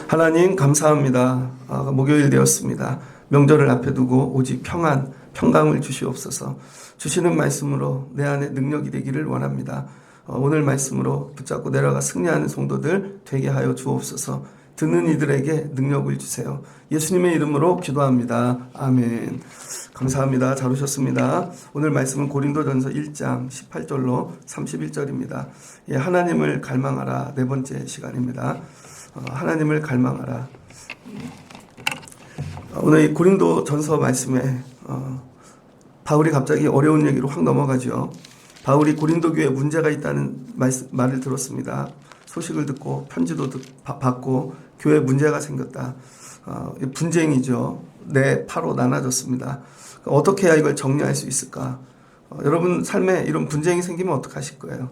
하나님 감사합니다. 목요일 되었습니다. 명절을 앞에 두고 오직 평강을 주시옵소서. 주시는 말씀으로 내 안에 능력이 되기를 원합니다. 오늘 말씀으로 붙잡고 내려가 승리하는 성도들 되게 하여 주옵소서. 듣는 이들에게 능력을 주세요. 예수님의 이름으로 기도합니다. 아멘. 감사합니다. 잘 오셨습니다. 오늘 말씀은 고린도전서 1장 18절로 31절입니다. 하나님을 갈망하라 네 번째 시간입니다. 하나님을 갈망하라. 오늘 이 고린도전서 말씀에 바울이 갑자기 어려운 얘기로 확 넘어가죠. 바울이 고린도 교회에 문제가 있다는 말을 들었습니다. 소식을 듣고 편지도 받고 교회에 문제가 생겼다. 분쟁이죠. 네 파로 나눠졌습니다. 어떻게 해야 이걸 정리할 수 있을까? 여러분 삶에 이런 분쟁이 생기면 어떡하실 거예요?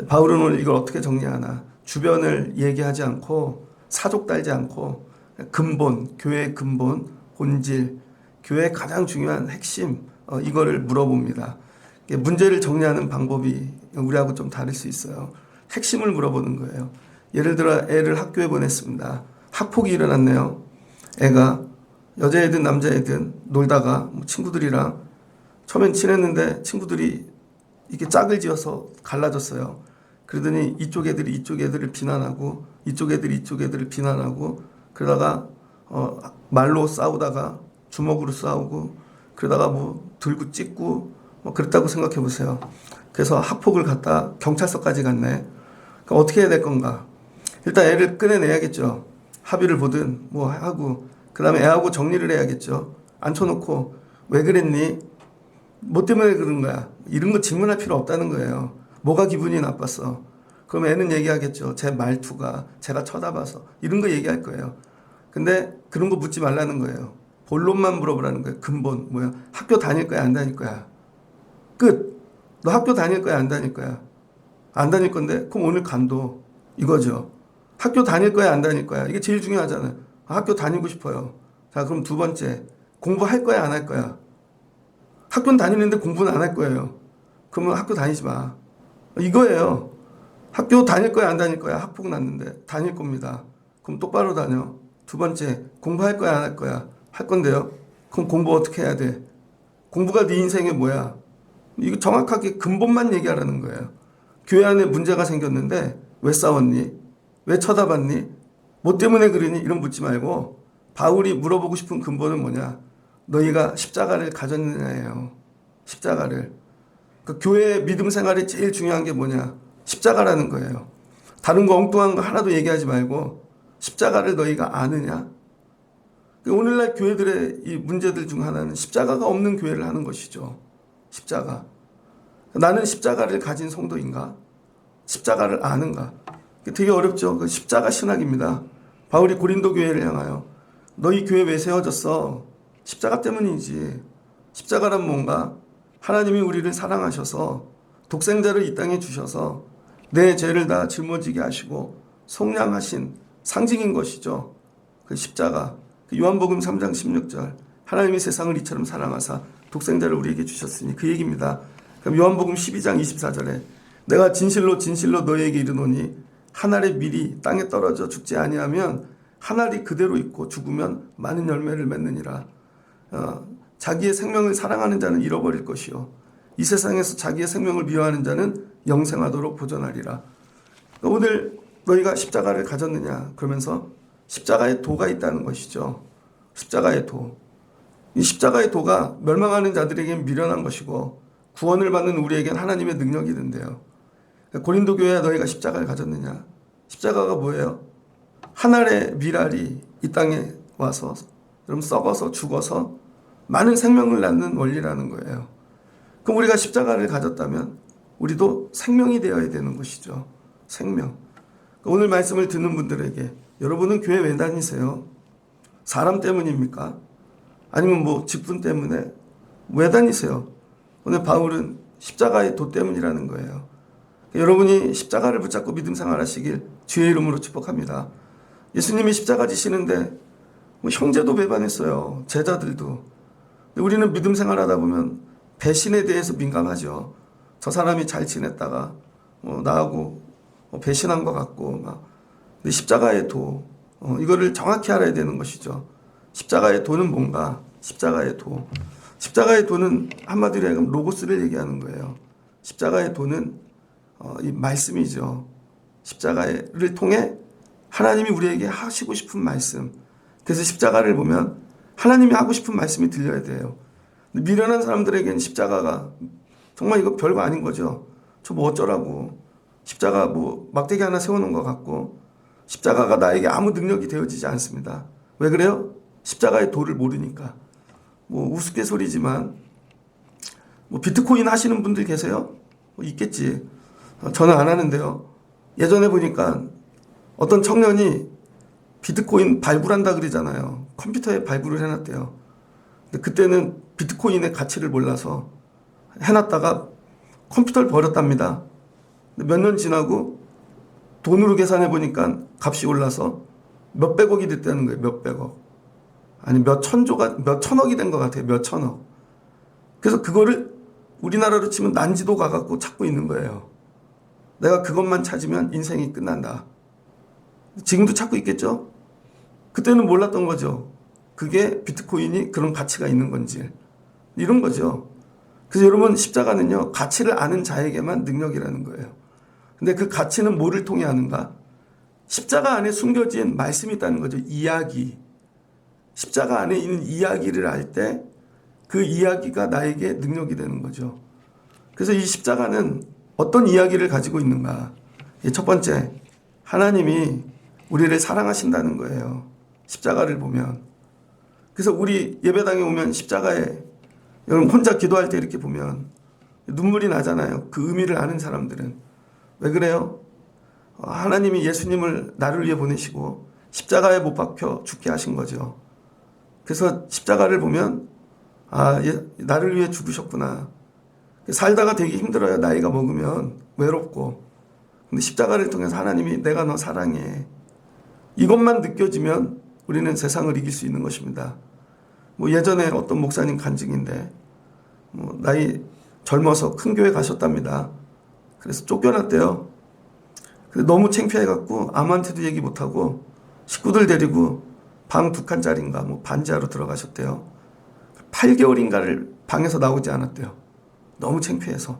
바울은 오늘 이걸 어떻게 정리하나? 주변을 얘기하지 않고 사족 달지 않고 근본, 교회의 근본, 본질, 교회의 가장 중요한 핵심 이거를 물어봅니다. 문제를 정리하는 방법이 우리하고 좀 다를 수 있어요. 핵심을 물어보는 거예요. 예를 들어 애를 학교에 보냈습니다. 학폭이 일어났네요. 애가 여자애든 남자애든 놀다가 친구들이랑 처음엔 친했는데 친구들이 이렇게 짝을 지어서 갈라졌어요. 그러더니 이쪽 애들이 이쪽 애들을 비난하고 이쪽 애들이 이쪽 애들을 비난하고 그러다가 말로 싸우다가 주먹으로 싸우고 그러다가 들고 찢고 그랬다고 생각해 보세요. 그래서 학폭을 갖다 경찰서까지 갔네. 그럼 어떻게 해야 될 건가? 일단 애를 꺼내내야겠죠. 합의를 보든 하고 그 다음에 애하고 정리를 해야겠죠. 앉혀놓고 왜 그랬니? 뭐 때문에 그런 거야? 이런 거 질문할 필요 없다는 거예요. 뭐가 기분이 나빴어? 그럼 애는 얘기하겠죠. 제 말투가 제가 쳐다봐서 이런 거 얘기할 거예요. 근데 그런 거 묻지 말라는 거예요. 본론만 물어보라는 거예요. 근본 뭐야? 학교 다닐 거야 안 다닐 거야? 끝. 너 학교 다닐 거야 안 다닐 거야? 안 다닐 건데 그럼 오늘 간도 이거죠. 학교 다닐 거야 안 다닐 거야? 이게 제일 중요하잖아요. 학교 다니고 싶어요. 자 그럼 두 번째 공부할 거야 안 할 거야? 학교는 다니는데 공부는 안 할 거예요. 그러면 학교 다니지 마. 이거예요. 학교 다닐 거야 안 다닐 거야? 학폭 났는데 다닐 겁니다. 그럼 똑바로 다녀. 두 번째 공부할 거야 안 할 거야? 할 건데요. 그럼 공부 어떻게 해야 돼? 공부가 네 인생에 뭐야? 이거 정확하게 근본만 얘기하라는 거예요. 교회 안에 문제가 생겼는데 왜 싸웠니? 왜 쳐다봤니? 뭐 때문에 그러니? 이런 묻지 말고 바울이 물어보고 싶은 근본은 뭐냐? 너희가 십자가를 가졌느냐예요. 십자가를. 그 교회의 믿음 생활이 제일 중요한 게 뭐냐? 십자가라는 거예요. 다른 거 엉뚱한 거 하나도 얘기하지 말고 십자가를 너희가 아느냐? 오늘날 교회들의 이 문제들 중 하나는 십자가가 없는 교회를 하는 것이죠. 십자가. 나는 십자가를 가진 성도인가? 십자가를 아는가? 되게 어렵죠. 그 십자가 신학입니다. 바울이 고린도 교회를 향하여 너희 교회 왜 세워졌어? 십자가 때문이지. 십자가란 뭔가? 하나님이 우리를 사랑하셔서 독생자를 이 땅에 주셔서 내 죄를 다 짊어지게 하시고 속량하신 상징인 것이죠. 그 십자가. 요한복음 3장 16절 하나님이 세상을 이처럼 사랑하사 독생자를 우리에게 주셨으니 그 얘기입니다. 그럼 요한복음 12장 24절에 내가 진실로 진실로 너희에게 이르노니 한 알의 밀이 땅에 떨어져 죽지 아니하면 한 알이 그대로 있고 죽으면 많은 열매를 맺느니라. 자기의 생명을 사랑하는 자는 잃어버릴 것이요 이 세상에서 자기의 생명을 미워하는 자는 영생하도록 보존하리라. 오늘 너희가 십자가를 가졌느냐? 그러면서 십자가의 도가 있다는 것이죠. 십자가의 도. 이 십자가의 도가 멸망하는 자들에게는 미련한 것이고 구원을 받는 우리에겐 하나님의 능력이 된대요. 고린도 교회에 너희가 십자가를 가졌느냐? 십자가가 뭐예요? 한 알의 밀알이 이 땅에 와서 그럼 썩어서 죽어서 많은 생명을 낳는 원리라는 거예요. 그럼 우리가 십자가를 가졌다면 우리도 생명이 되어야 되는 것이죠. 생명. 오늘 말씀을 듣는 분들에게 여러분은 교회 왜 다니세요? 사람 때문입니까? 아니면 직분 때문에 왜 다니세요? 오늘 바울은 십자가의 도 때문이라는 거예요. 여러분이 십자가를 붙잡고 믿음 생활하시길 주의 이름으로 축복합니다. 예수님이 십자가 지시는데 형제도 배반했어요. 제자들도. 우리는 믿음 생활하다 보면 배신에 대해서 민감하죠. 저 사람이 잘 지냈다가 나하고 배신한 것 같고 막. 근데 십자가의 도 이거를 정확히 알아야 되는 것이죠. 십자가의 도는 뭔가? 십자가의 도. 십자가의 도는 한마디로 하면 로고스를 얘기하는 거예요. 십자가의 도는 이 말씀이죠. 십자가를 통해 하나님이 우리에게 하시고 싶은 말씀. 그래서 십자가를 보면 하나님이 하고 싶은 말씀이 들려야 돼요. 미련한 사람들에게는 십자가가 정말 이거 별거 아닌 거죠. 저 뭐 어쩌라고. 십자가 뭐 막대기 하나 세워놓은 것 같고 십자가가 나에게 아무 능력이 되어지지 않습니다. 왜 그래요? 십자가의 도를 모르니까. 뭐 우스갯소리지만 뭐 비트코인 하시는 분들 계세요? 뭐 있겠지. 저는 안 하는데요. 예전에 보니까 어떤 청년이 비트코인 발굴한다 그러잖아요. 컴퓨터에 발굴을 해놨대요. 근데 그때는 비트코인의 가치를 몰라서 해놨다가 컴퓨터를 버렸답니다. 몇 년 지나고 돈으로 계산해 보니까 값이 올라서 몇백억이 됐다는 거예요. 몇백억. 아니 몇 천억이 된 것 같아요. 몇 천억. 그래서 그거를 우리나라로 치면 난지도 가갖고 찾고 있는 거예요. 내가 그것만 찾으면 인생이 끝난다. 지금도 찾고 있겠죠? 그때는 몰랐던 거죠. 그게 비트코인이 그런 가치가 있는 건지. 이런 거죠. 그래서 여러분 십자가는요. 가치를 아는 자에게만 능력이라는 거예요. 근데 그 가치는 뭐를 통해 하는가? 십자가 안에 숨겨진 말씀이 있다는 거죠. 이야기. 십자가 안에 있는 이야기를 알 때 그 이야기가 나에게 능력이 되는 거죠. 그래서 이 십자가는 어떤 이야기를 가지고 있는가? 첫 번째, 하나님이 우리를 사랑하신다는 거예요. 십자가를 보면. 그래서 우리 예배당에 오면 십자가에 여러분 혼자 기도할 때 이렇게 보면 눈물이 나잖아요. 그 의미를 아는 사람들은. 왜 그래요? 하나님이 예수님을 나를 위해 보내시고 십자가에 못 박혀 죽게 하신 거죠. 그래서 십자가를 보면 나를 위해 죽으셨구나. 살다가 되게 힘들어요. 나이가 먹으면 외롭고. 근데 십자가를 통해서 하나님이 내가 너 사랑해. 이것만 느껴지면 우리는 세상을 이길 수 있는 것입니다. 뭐 예전에 어떤 목사님 간증인데 나이 젊어서 큰 교회 가셨답니다. 그래서 쫓겨났대요. 근데 너무 창피해갖고 아무한테도 얘기 못하고 식구들 데리고 방 2칸짜리인가 뭐 반지하로 들어가셨대요. 8개월인가를 방에서 나오지 않았대요. 너무 창피해서.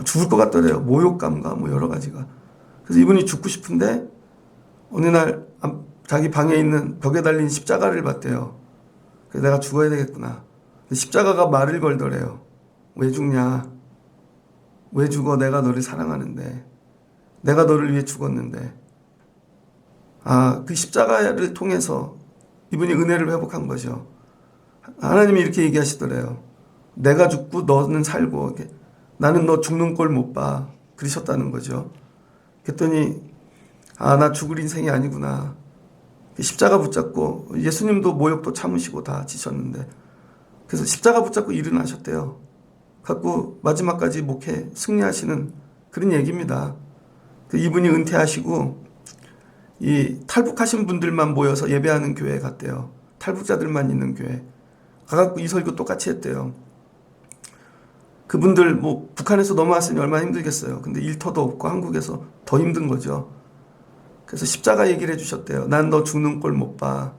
죽을 것 같더래요. 모욕감과 뭐 여러 가지가. 그래서 이분이 죽고 싶은데 어느 날 자기 방에 있는 벽에 달린 십자가를 봤대요. 그래서 내가 죽어야 되겠구나. 근데 십자가가 말을 걸더래요. 왜 죽냐? 왜 죽어? 내가 너를 사랑하는데. 내가 너를 위해 죽었는데. 그 십자가를 통해서 이분이 은혜를 회복한 거죠. 하나님이 이렇게 얘기하시더래요. 내가 죽고 너는 살고 나는 너 죽는 꼴 못 봐. 그러셨다는 거죠. 그랬더니 나 죽을 인생이 아니구나. 십자가 붙잡고 예수님도 모욕도 참으시고 다 지셨는데 그래서 십자가 붙잡고 일어나셨대요. 갖고 마지막까지 목회 승리하시는 그런 얘기입니다. 이분이 은퇴하시고 이 탈북하신 분들만 모여서 예배하는 교회에 갔대요. 탈북자들만 있는 교회. 가갖고 이 설교 똑같이 했대요. 그분들 뭐 북한에서 넘어왔으니 얼마나 힘들겠어요. 근데 일터도 없고 한국에서 더 힘든 거죠. 그래서 십자가 얘기를 해주셨대요. 난 너 죽는 꼴 못 봐.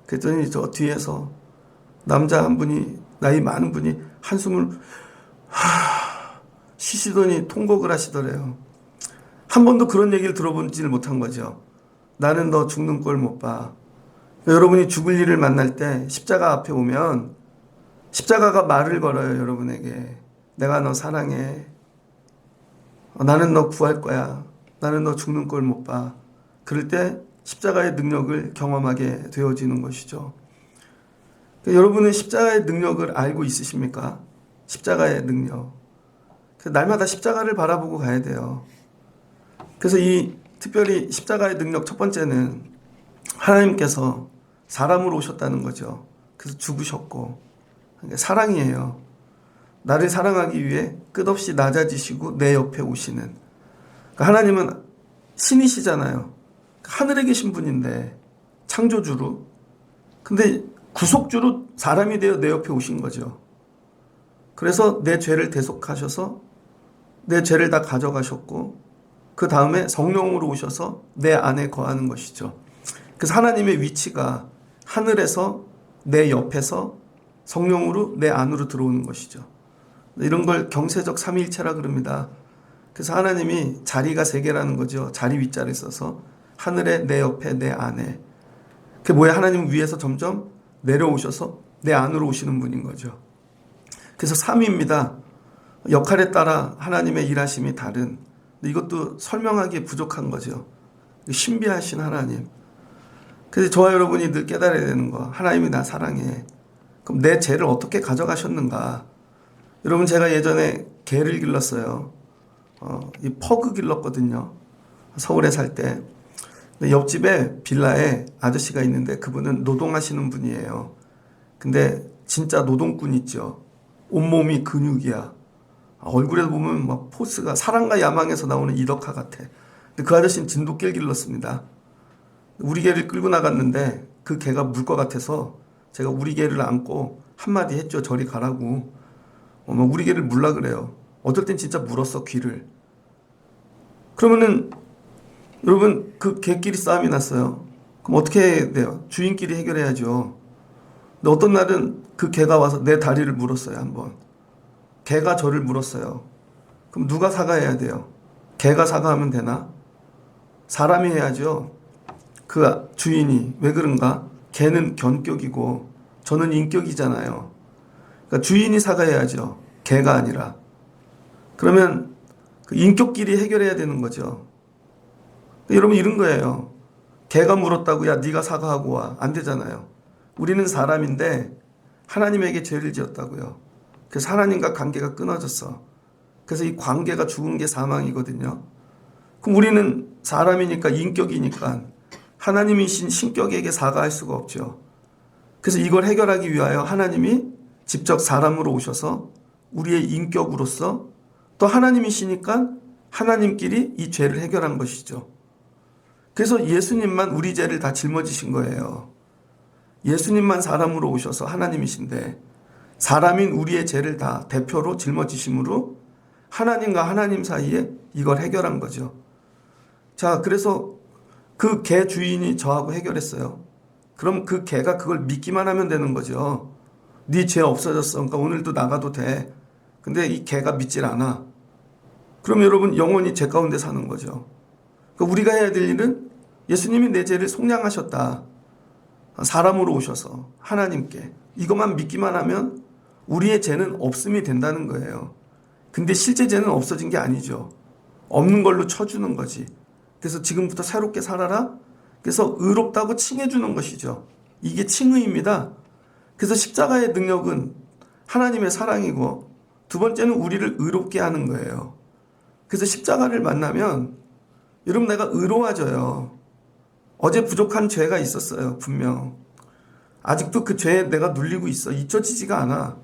그랬더니 저 뒤에서 남자 한 분이 나이 많은 분이 한숨을 쉬시더니 통곡을 하시더래요. 한 번도 그런 얘기를 들어보지를 못한 거죠. 나는 너 죽는 꼴 못 봐. 여러분이 죽을 일을 만날 때 십자가 앞에 오면 십자가가 말을 걸어요. 여러분에게. 내가 너 사랑해. 나는 너 구할 거야. 나는 너 죽는 꼴 못 봐. 그럴 때 십자가의 능력을 경험하게 되어지는 것이죠. 여러분은 십자가의 능력을 알고 있으십니까? 십자가의 능력. 날마다 십자가를 바라보고 가야 돼요. 그래서 특별히 십자가의 능력 첫 번째는 하나님께서 사람으로 오셨다는 거죠. 그래서 죽으셨고 사랑이에요. 나를 사랑하기 위해 끝없이 낮아지시고 내 옆에 오시는. 하나님은 신이시잖아요. 하늘에 계신 분인데 창조주로. 근데 구속주로 사람이 되어 내 옆에 오신 거죠. 그래서 내 죄를 대속하셔서 내 죄를 다 가져가셨고 그 다음에 성령으로 오셔서 내 안에 거하는 것이죠. 그래서 하나님의 위치가 하늘에서 내 옆에서 성령으로 내 안으로 들어오는 것이죠. 이런 걸 경세적 삼위일체라 그럽니다. 그래서 하나님이 자리가 세 개라는 거죠. 자리 위자를 써서 하늘에 내 옆에 내 안에. 그게 뭐야? 하나님 위에서 점점 내려오셔서 내 안으로 오시는 분인 거죠. 그래서 삼위입니다. 역할에 따라 하나님의 일하심이 다른. 이것도 설명하기에 부족한 거죠. 신비하신 하나님. 그래서 저와 여러분이 늘 깨달아야 되는 거. 하나님이 나 사랑해. 그럼 내 죄를 어떻게 가져가셨는가? 여러분, 제가 예전에 개를 길렀어요. 이 퍼그 길렀거든요. 서울에 살 때. 옆집에 빌라에 아저씨가 있는데 그분은 노동하시는 분이에요. 근데 진짜 노동꾼 있죠. 온몸이 근육이야. 얼굴에 보면 막 포스가 사랑과 야망에서 나오는 이덕화 같아. 근데 그 아저씨는 진돗개를 길렀습니다. 우리 개를 끌고 나갔는데 그 개가 물 것 같아서 제가 우리 개를 안고 한마디 했죠. 저리 가라고. 우리 개를 물라 그래요. 어떨 땐 진짜 물었어, 귀를. 그러면은 여러분, 그 개끼리 싸움이 났어요. 그럼 어떻게 해야 돼요? 주인끼리 해결해야죠. 근데 어떤 날은 그 개가 와서 내 다리를 물었어요, 한번. 개가 저를 물었어요. 그럼 누가 사과해야 돼요? 개가 사과하면 되나? 사람이 해야죠. 그 주인이. 왜 그런가? 개는 견격이고 저는 인격이잖아요. 그러니까 주인이 사과해야죠. 개가 아니라. 그러면 그 인격끼리 해결해야 되는 거죠. 여러분, 이런 거예요. 개가 물었다고 야 네가 사과하고 와. 안 되잖아요. 우리는 사람인데 하나님에게 죄를 지었다고요. 그래서 하나님과 관계가 끊어졌어. 그래서 이 관계가 죽은 게 사망이거든요. 그럼 우리는 사람이니까, 인격이니까 하나님이신 신격에게 사과할 수가 없죠. 그래서 이걸 해결하기 위하여 하나님이 직접 사람으로 오셔서 우리의 인격으로서 또 하나님이시니까 하나님끼리 이 죄를 해결한 것이죠. 그래서 예수님만 우리 죄를 다 짊어지신 거예요. 예수님만 사람으로 오셔서 하나님이신데 사람인 우리의 죄를 다 대표로 짊어지심으로 하나님과 하나님 사이에 이걸 해결한 거죠. 자, 그래서 그 개 주인이 저하고 해결했어요. 그럼 그 개가 그걸 믿기만 하면 되는 거죠. 네 죄 없어졌어. 그러니까 오늘도 나가도 돼. 근데 이 개가 믿질 않아. 그럼 여러분, 영원히 죄 가운데 사는 거죠. 그러니까 우리가 해야 될 일은 예수님이 내 죄를 속량하셨다. 사람으로 오셔서 하나님께. 이것만 믿기만 하면 우리의 죄는 없음이 된다는 거예요. 근데 실제 죄는 없어진 게 아니죠. 없는 걸로 쳐주는 거지. 그래서 지금부터 새롭게 살아라. 그래서 의롭다고 칭해주는 것이죠. 이게 칭의입니다. 그래서 십자가의 능력은 하나님의 사랑이고 두 번째는 우리를 의롭게 하는 거예요. 그래서 십자가를 만나면 여러분, 내가 의로워져요. 어제 부족한 죄가 있었어요. 분명. 아직도 그 죄에 내가 눌리고 있어. 잊혀지지가 않아.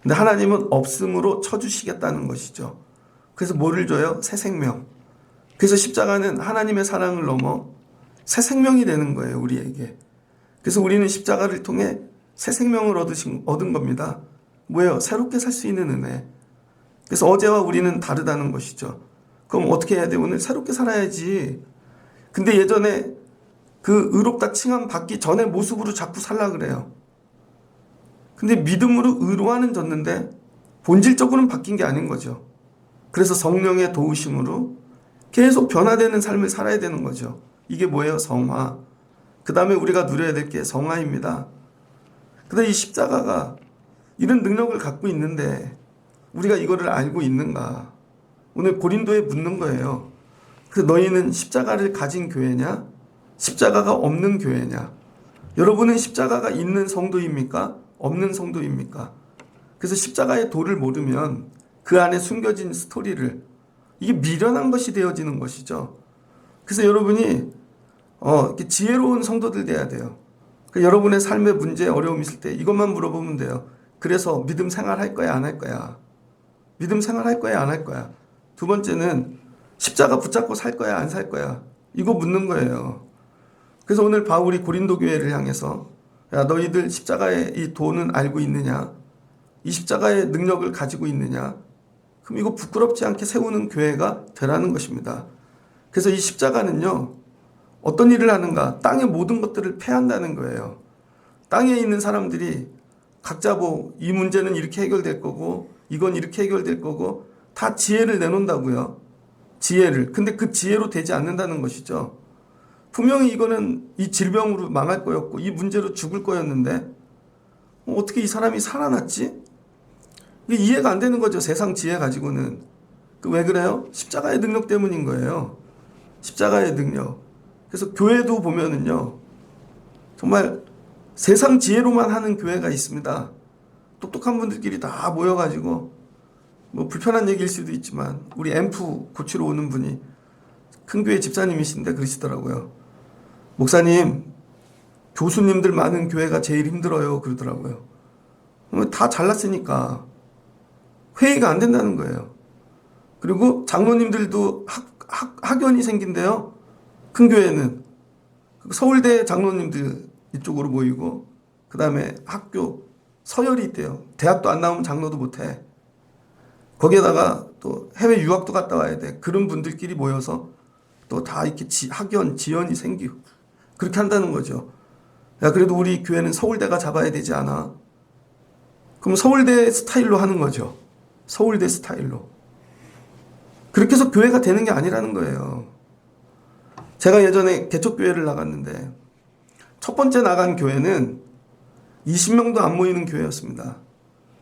근데 하나님은 없음으로 쳐주시겠다는 것이죠. 그래서 뭐를 줘요? 새 생명. 그래서 십자가는 하나님의 사랑을 넘어 새 생명이 되는 거예요, 우리에게. 그래서 우리는 십자가를 통해 새 생명을 얻은 겁니다. 뭐예요? 새롭게 살 수 있는 은혜. 그래서 어제와 우리는 다르다는 것이죠. 그럼 어떻게 해야 돼? 오늘 새롭게 살아야지. 근데 예전에 그 의롭다 칭함 받기 전에 모습으로 자꾸 살라 그래요. 근데 믿음으로 의로와는 졌는데 본질적으로는 바뀐 게 아닌 거죠. 그래서 성령의 도우심으로 계속 변화되는 삶을 살아야 되는 거죠. 이게 뭐예요? 성화. 그 다음에 우리가 누려야 될 게 성화입니다. 그런데 이 십자가가 이런 능력을 갖고 있는데 우리가 이거를 알고 있는가? 오늘 고린도에 묻는 거예요. 그래서 너희는 십자가를 가진 교회냐? 십자가가 없는 교회냐? 여러분은 십자가가 있는 성도입니까? 없는 성도입니까? 그래서 십자가의 도를 모르면 그 안에 숨겨진 스토리를, 이게 미련한 것이 되어지는 것이죠. 그래서 여러분이 이렇게 지혜로운 성도들 돼야 돼요. 그러니까 여러분의 삶의 문제, 어려움 있을 때 이것만 물어보면 돼요. 그래서 믿음 생활할 거야, 안 할 거야? 믿음 생활할 거야, 안 할 거야? 두 번째는 십자가 붙잡고 살 거야, 안 살 거야? 이거 묻는 거예요. 그래서 오늘 바울이 고린도 교회를 향해서 야, 너희들 십자가의 이 도는 알고 있느냐? 이 십자가의 능력을 가지고 있느냐? 그럼 이거 부끄럽지 않게 세우는 교회가 되라는 것입니다. 그래서 이 십자가는요, 어떤 일을 하는가? 땅의 모든 것들을 패한다는 거예요. 땅에 있는 사람들이 각자 뭐 이 문제는 이렇게 해결될 거고 이건 이렇게 해결될 거고 다 지혜를 내놓는다고요. 지혜를. 근데 그 지혜로 되지 않는다는 것이죠. 분명히 이거는 이 질병으로 망할 거였고 이 문제로 죽을 거였는데 어떻게 이 사람이 살아났지? 이게 이해가 안 되는 거죠. 세상 지혜 가지고는. 왜 그래요? 십자가의 능력 때문인 거예요. 십자가의 능력. 그래서 교회도 보면은요, 정말 세상 지혜로만 하는 교회가 있습니다. 똑똑한 분들끼리 다 모여가지고 뭐 불편한 얘기일 수도 있지만 우리 앰프 고치러 오는 분이 큰 교회 집사님이신데 그러시더라고요. 목사님, 교수님들 많은 교회가 제일 힘들어요. 그러더라고요. 다 잘났으니까 회의가 안 된다는 거예요. 그리고 장로님들도 학연이 생긴대요. 큰 교회는 서울대 장로님들 이쪽으로 모이고 그 다음에 학교 서열이 있대요. 대학도 안 나오면 장로도 못해. 거기에다가 또 해외 유학도 갔다 와야 돼. 그런 분들끼리 모여서 또 다 이렇게 학연, 지연이 생기고 그렇게 한다는 거죠. 야, 그래도 우리 교회는 서울대가 잡아야 되지 않아? 그럼 서울대 스타일로 하는 거죠. 서울대 스타일로. 그렇게 해서 교회가 되는 게 아니라는 거예요. 제가 예전에 개척교회를 나갔는데 첫 번째 나간 교회는 20명도 안 모이는 교회였습니다.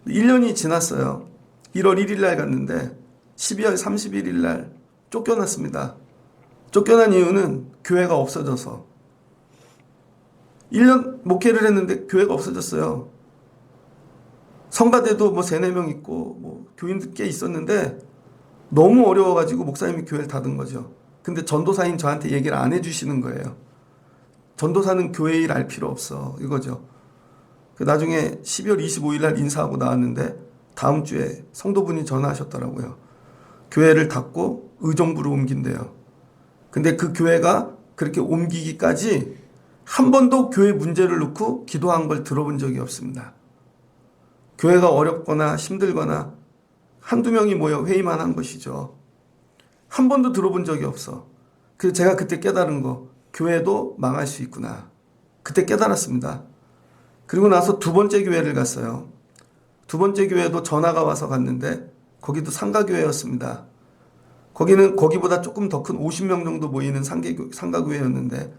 1년이 지났어요. 1월 1일 날 갔는데 12월 31일 날 쫓겨났습니다. 쫓겨난 이유는 교회가 없어져서. 1년 목회를 했는데 교회가 없어졌어요. 성가대도 뭐 3, 4명 있고 뭐 교인들 꽤 있었는데 너무 어려워가지고 목사님이 교회를 닫은 거죠. 근데 전도사인 저한테 얘기를 안 해주시는 거예요. 전도사는 교회 일 알 필요 없어. 이거죠. 나중에 12월 25일 날 인사하고 나왔는데 다음 주에 성도분이 전화하셨더라고요. 교회를 닫고 의정부로 옮긴대요. 근데 그 교회가 그렇게 옮기기까지 한 번도 교회 문제를 놓고 기도한 걸 들어본 적이 없습니다. 교회가 어렵거나 힘들거나 한두 명이 모여 회의만 한 것이죠. 한 번도 들어본 적이 없어. 그래서 제가 그때 깨달은 거, 교회도 망할 수 있구나. 그때 깨달았습니다. 그리고 나서 두 번째 교회를 갔어요. 두 번째 교회도 전화가 와서 갔는데 거기도 상가교회였습니다. 거기는 거기보다 조금 더 큰 50명 정도 모이는 상가교회였는데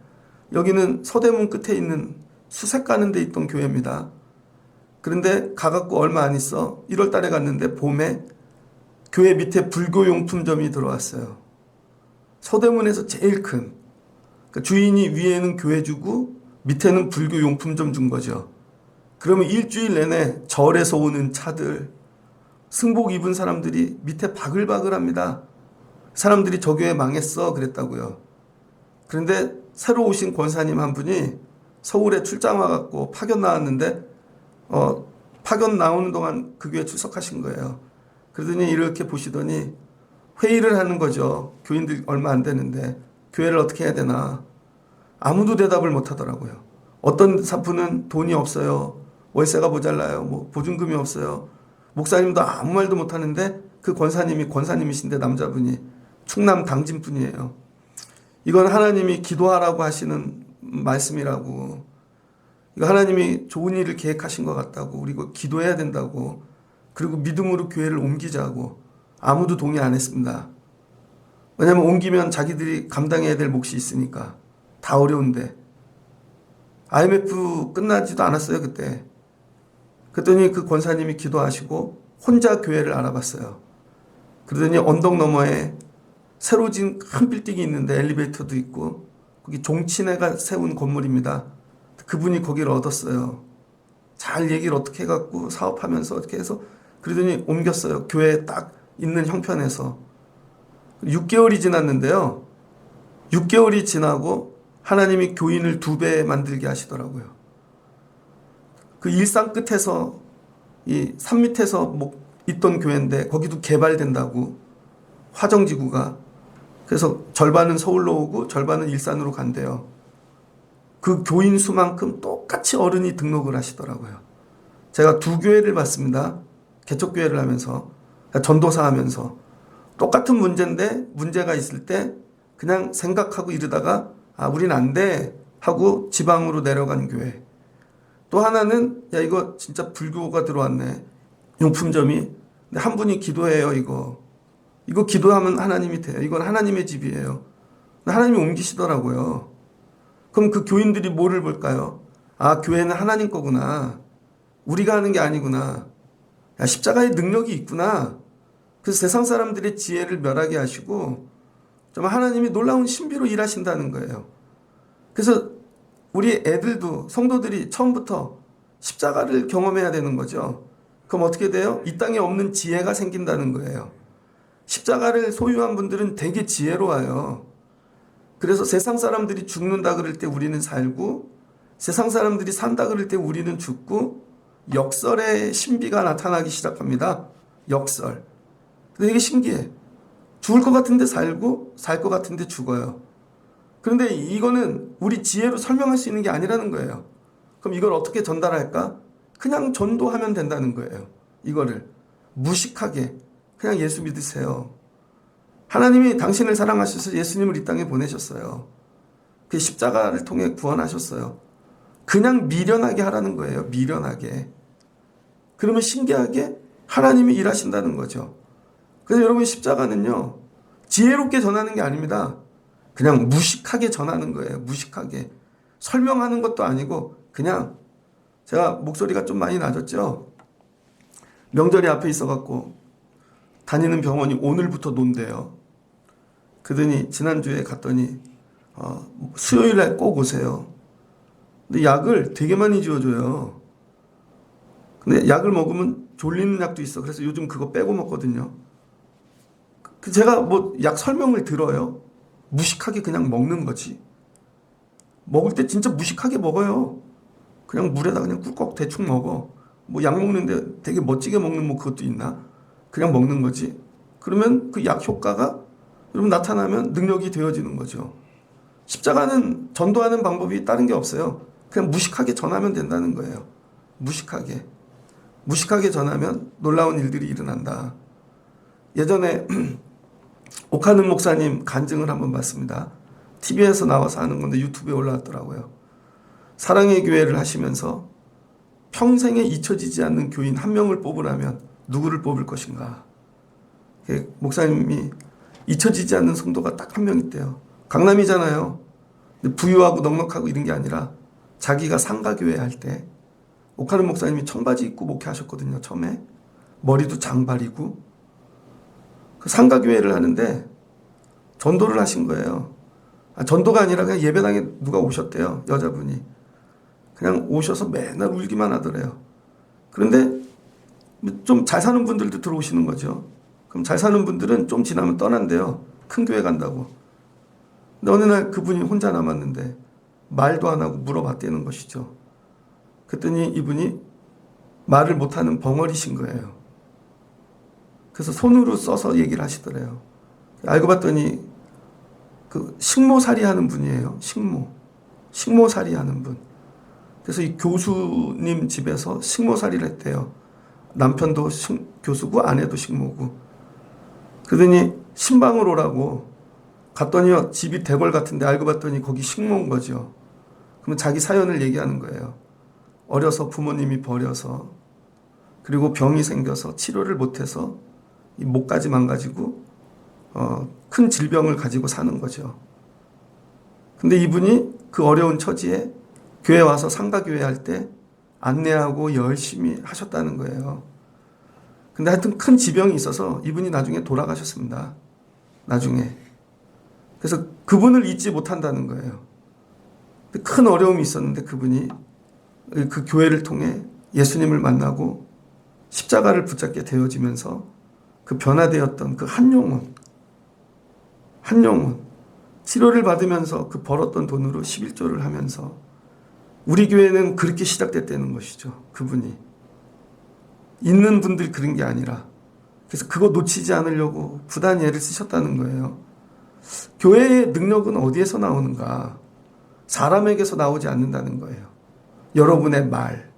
여기는 서대문 끝에 있는 수색 가는 데 있던 교회입니다. 그런데 가갖고 얼마 안 있어 1월 달에 갔는데 봄에 교회 밑에 불교용품점이 들어왔어요. 서대문에서 제일 큰. 그러니까 주인이 위에는 교회 주고 밑에는 불교용품점 준 거죠. 그러면 일주일 내내 절에서 오는 차들, 승복 입은 사람들이 밑에 바글바글합니다. 사람들이 저 교회 망했어 그랬다고요. 그런데 새로 오신 권사님 한 분이 서울에 출장 와갖고 파견 나왔는데 파견 나오는 동안 그 교회 출석하신 거예요. 그러더니 이렇게 보시더니 회의를 하는 거죠. 교인들 얼마 안 되는데 교회를 어떻게 해야 되나. 아무도 대답을 못 하더라고요. 어떤 분은 돈이 없어요. 월세가 모자라요. 뭐 보증금이 없어요. 목사님도 아무 말도 못 하는데 그 권사님이 권사님이신데 남자분이 충남 당진 분이에요. 이건 하나님이 기도하라고 하시는 말씀이라고. 이거 하나님이 좋은 일을 계획하신 것 같다고. 우리 이거 기도해야 된다고. 그리고 믿음으로 교회를 옮기자고. 아무도 동의 안 했습니다. 왜냐하면 옮기면 자기들이 감당해야 될 몫이 있으니까. 다 어려운데. IMF 끝나지도 않았어요 그때. 그랬더니 그 권사님이 기도하시고 혼자 교회를 알아봤어요. 그러더니 언덕 너머에 새로 진 큰 빌딩이 있는데 엘리베이터도 있고 거기 종친회가 세운 건물입니다. 그분이 거기를 얻었어요. 잘 얘기를 어떻게 해갖고 사업하면서 어떻게 해서 그러더니 옮겼어요. 교회에 딱 있는 형편에서. 6개월이 지났는데요. 6개월이 지나고 하나님이 교인을 2배 만들게 하시더라고요. 그 일산 끝에서 이 산 밑에서 있던 교회인데 거기도 개발된다고 화정지구가. 그래서 절반은 서울로 오고 절반은 일산으로 간대요. 그 교인 수만큼 똑같이 어른이 등록을 하시더라고요. 제가 두 교회를 봤습니다. 개척교회를 하면서, 전도사 하면서. 똑같은 문제인데 문제가 있을 때 그냥 생각하고 이러다가 우린 안 돼 하고 지방으로 내려간 교회. 또 하나는 야 이거 진짜 불교가 들어왔네. 용품점이. 근데 한 분이 기도해요 이거. 이거 기도하면 하나님이 돼요. 이건 하나님의 집이에요. 하나님이 옮기시더라고요. 그럼 그 교인들이 뭐를 볼까요? 교회는 하나님 거구나. 우리가 하는 게 아니구나. 야, 십자가의 능력이 있구나. 그래서 세상 사람들의 지혜를 멸하게 하시고 정말 하나님이 놀라운 신비로 일하신다는 거예요. 그래서 우리 애들도 성도들이 처음부터 십자가를 경험해야 되는 거죠. 그럼 어떻게 돼요? 이 땅에 없는 지혜가 생긴다는 거예요. 십자가를 소유한 분들은 되게 지혜로워요. 그래서 세상 사람들이 죽는다 그럴 때 우리는 살고 세상 사람들이 산다 그럴 때 우리는 죽고 역설의 신비가 나타나기 시작합니다. 역설. 되게 신기해. 죽을 것 같은데 살고 살 것 같은데 죽어요. 그런데 이거는 우리 지혜로 설명할 수 있는 게 아니라는 거예요. 그럼 이걸 어떻게 전달할까? 그냥 전도하면 된다는 거예요. 이거를 무식하게 그냥 예수 믿으세요. 하나님이 당신을 사랑하셔서 예수님을 이 땅에 보내셨어요. 그 십자가를 통해 구원하셨어요. 그냥 미련하게 하라는 거예요. 미련하게. 그러면 신기하게 하나님이 일하신다는 거죠. 그래서 여러분 십자가는요. 지혜롭게 전하는 게 아닙니다. 그냥 무식하게 전하는 거예요. 무식하게. 설명하는 것도 아니고 그냥 제가 목소리가 좀 많이 낮았죠. 명절이 앞에 있어갖고 다니는 병원이 오늘부터 논대요. 그러더니 지난주에 갔더니 수요일날 꼭 오세요. 근데 약을 되게 많이 지어줘요. 근데 약을 먹으면 졸리는 약도 있어. 그래서 요즘 그거 빼고 먹거든요. 제가 뭐 약 설명을 들어요. 무식하게 그냥 먹는 거지. 먹을 때 진짜 무식하게 먹어요. 그냥 물에다 그냥 꿀꺽 대충 먹어. 뭐 약 먹는데 되게 멋지게 먹는 뭐 그것도 있나? 그냥 먹는 거지. 그러면 그 약 효과가 여러분 나타나면 능력이 되어지는 거죠. 십자가는 전도하는 방법이 다른 게 없어요. 그냥 무식하게 전하면 된다는 거예요. 무식하게. 무식하게 전하면 놀라운 일들이 일어난다. 예전에 오카는 목사님 간증을 한번 봤습니다. TV에서 나와서 하는 건데 유튜브에 올라왔더라고요. 사랑의 교회를 하시면서 평생에 잊혀지지 않는 교인 한 명을 뽑으라면 누구를 뽑을 것인가. 목사님이 잊혀지지 않는 성도가 딱 한 명 있대요. 강남이잖아요. 근데 부유하고 넉넉하고 이런 게 아니라 자기가 상가교회 할 때 오카는 목사님이 청바지 입고 목회하셨거든요. 처음에. 머리도 장발이고 그 상가교회를 하는데 전도를 하신 거예요. 전도가 아니라 그냥 예배당에 누가 오셨대요. 여자분이. 그냥 오셔서 맨날 울기만 하더래요. 그런데 좀 잘 사는 분들도 들어오시는 거죠. 그럼 잘 사는 분들은 좀 지나면 떠난대요. 큰 교회 간다고. 근데 어느 날 그분이 혼자 남았는데 말도 안 하고 물어봤다는 것이죠. 그랬더니 이분이 말을 못하는 벙어리신 거예요. 그래서 손으로 써서 얘기를 하시더래요. 알고 봤더니 그 식모살이 하는 분이에요. 식모살이 하는 분. 그래서 이 교수님 집에서 식모살이를 했대요. 남편도 교수고 아내도 식모고. 그러더니 신방을 오라고 갔더니요. 집이 대궐 같은데 알고 봤더니 거기 식모인 거죠. 그러면 자기 사연을 얘기하는 거예요. 어려서 부모님이 버려서 그리고 병이 생겨서 치료를 못해서 이 목까지 망가지고 큰 질병을 가지고 사는 거죠. 근데 이분이 그 어려운 처지에 교회 와서 상가교회 할 때 안내하고 열심히 하셨다는 거예요. 근데 하여튼 큰 지병이 있어서 이분이 나중에 돌아가셨습니다. 나중에. 그래서 그분을 잊지 못한다는 거예요. 큰 어려움이 있었는데 그분이 그 교회를 통해 예수님을 만나고 십자가를 붙잡게 되어지면서 그 변화되었던 그 한 영혼 치료를 받으면서 그 벌었던 돈으로 11조를 하면서 우리 교회는 그렇게 시작됐다는 것이죠. 그분이. 있는 분들 그런 게 아니라. 그래서 그거 놓치지 않으려고 부단히 애를 쓰셨다는 거예요. 교회의 능력은 어디에서 나오는가? 사람에게서 나오지 않는다는 거예요. 여러분의 말.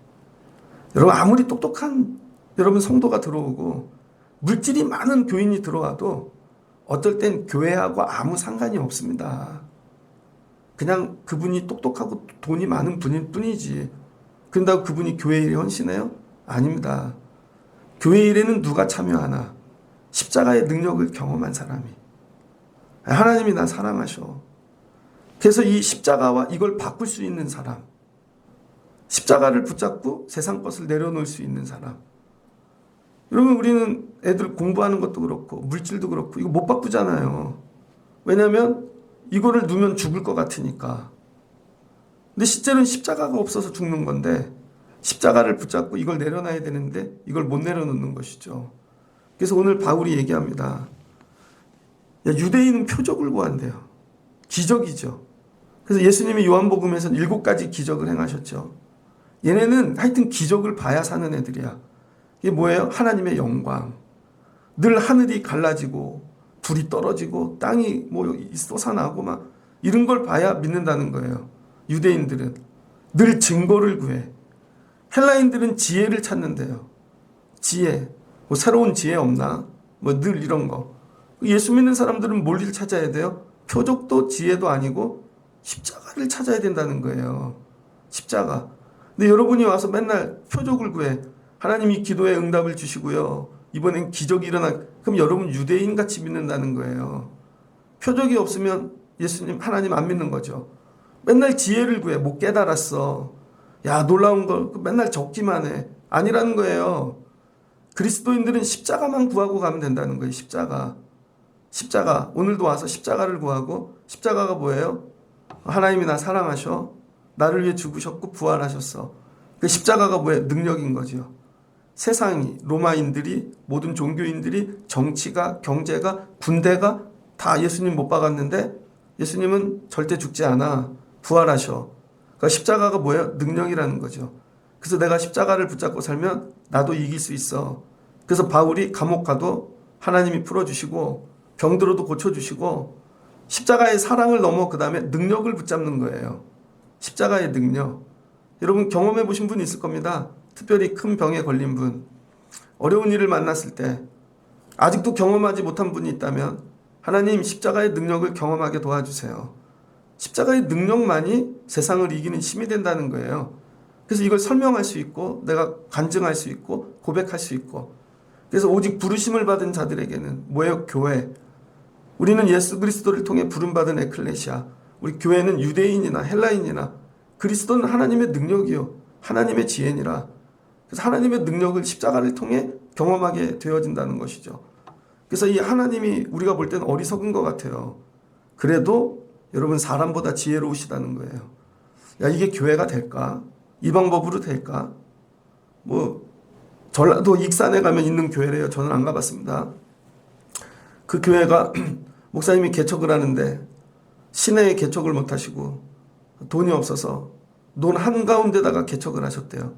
여러분 아무리 똑똑한 여러분 성도가 들어오고 물질이 많은 교인이 들어와도 어떨 땐 교회하고 아무 상관이 없습니다. 그냥 그분이 똑똑하고 돈이 많은 분일 뿐이지. 그런다고 그분이 교회 일에 헌신해요? 아닙니다. 교회 일에는 누가 참여하나? 십자가의 능력을 경험한 사람이. 하나님이 나 사랑하셔. 그래서 이 십자가와 이걸 바꿀 수 있는 사람. 십자가를 붙잡고 세상 것을 내려놓을 수 있는 사람. 여러분 우리는 애들 공부하는 것도 그렇고 물질도 그렇고 이거 못 바꾸잖아요. 왜냐하면 이거를 누면 죽을 것 같으니까. 근데 실제로는 십자가가 없어서 죽는 건데 십자가를 붙잡고 이걸 내려놔야 되는데 이걸 못 내려놓는 것이죠. 그래서 오늘 바울이 얘기합니다. 유대인은 표적을 구한대요. 기적이죠. 그래서 예수님이 요한복음에서는 7가지 기적을 행하셨죠. 얘네는 하여튼 기적을 봐야 사는 애들이야. 이게 뭐예요? 하나님의 영광. 늘 하늘이 갈라지고 불이 떨어지고 땅이 뭐 솟아나고 막 이런 걸 봐야 믿는다는 거예요. 유대인들은 늘 증거를 구해. 헬라인들은 지혜를 찾는데요. 지혜. 뭐 새로운 지혜 없나? 뭐 늘 이런 거. 예수 믿는 사람들은 뭘 찾아야 돼요? 표적도 지혜도 아니고 십자가를 찾아야 된다는 거예요. 십자가. 근데 여러분이 와서 맨날 표적을 구해. 하나님이 기도에 응답을 주시고요. 이번엔 기적이 일어나. 그럼 여러분 유대인같이 믿는다는 거예요. 표적이 없으면 예수님 하나님 안 믿는 거죠. 맨날 지혜를 구해. 못 깨달았어. 야 놀라운 걸 맨날 적기만 해. 아니라는 거예요. 그리스도인들은 십자가만 구하고 가면 된다는 거예요. 십자가. 십자가. 오늘도 와서 십자가를 구하고 십자가가 뭐예요? 하나님이 나 사랑하셔. 나를 위해 죽으셨고 부활하셨어. 그 십자가가 뭐예요? 능력인 거죠. 세상이 로마인들이 모든 종교인들이 정치가 경제가 군대가 다 예수님 못 박았는데 예수님은 절대 죽지 않아. 부활하셔. 그러니까 십자가가 뭐예요? 능력이라는 거죠. 그래서 내가 십자가를 붙잡고 살면 나도 이길 수 있어. 그래서 바울이 감옥 가도 하나님이 풀어주시고 병들어도 고쳐주시고 십자가의 사랑을 넘어 그 다음에 능력을 붙잡는 거예요. 십자가의 능력. 여러분 경험해 보신 분 있을 겁니다. 특별히 큰 병에 걸린 분. 어려운 일을 만났을 때 아직도 경험하지 못한 분이 있다면 하나님 십자가의 능력을 경험하게 도와주세요. 십자가의 능력만이 세상을 이기는 힘이 된다는 거예요. 그래서 이걸 설명할 수 있고 내가 간증할 수 있고 고백할 수 있고 그래서 오직 부르심을 받은 자들에게는 뭐예요? 교회. 우리는 예수 그리스도를 통해 부름받은 에클레시아. 우리 교회는 유대인이나 헬라인이나 그리스도는 하나님의 능력이요. 하나님의 지혜니라. 그래서 하나님의 능력을 십자가를 통해 경험하게 되어진다는 것이죠. 그래서 이 하나님이 우리가 볼 때는 어리석은 것 같아요. 그래도 여러분 사람보다 지혜로우시다는 거예요. 야 이게 교회가 될까? 이 방법으로 될까? 뭐 전라도 익산에 가면 있는 교회래요. 저는 안 가봤습니다. 그 교회가 목사님이 개척을 하는데 시내에 개척을 못 하시고 돈이 없어서 논 한가운데다가 개척을 하셨대요.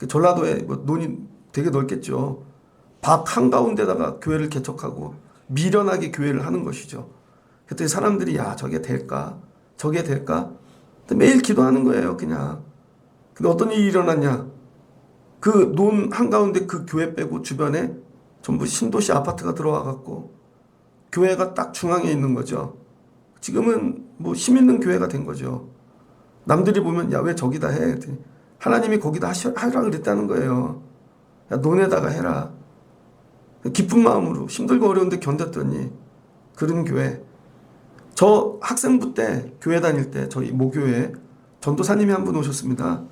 전라도에 뭐 논이 되게 넓겠죠. 밭 한가운데다가 교회를 개척하고 미련하게 교회를 하는 것이죠. 그랬더니 사람들이 야 저게 될까? 저게 될까? 매일 기도하는 거예요. 그냥. 근데 어떤 일이 일어났냐? 그 논 한가운데 그 교회 빼고 주변에 전부 신도시 아파트가 들어와 갖고 교회가 딱 중앙에 있는 거죠. 지금은 뭐 힘 있는 교회가 된 거죠. 남들이 보면 야 왜 저기다 해? 하나님이 거기다 하라 그랬다는 거예요. 야 논에다가 해라. 기쁜 마음으로 힘들고 어려운데 견뎠더니 그런 교회. 저 학생부 때 교회 다닐 때 저희 모교회 전도사님이 한 분 오셨습니다.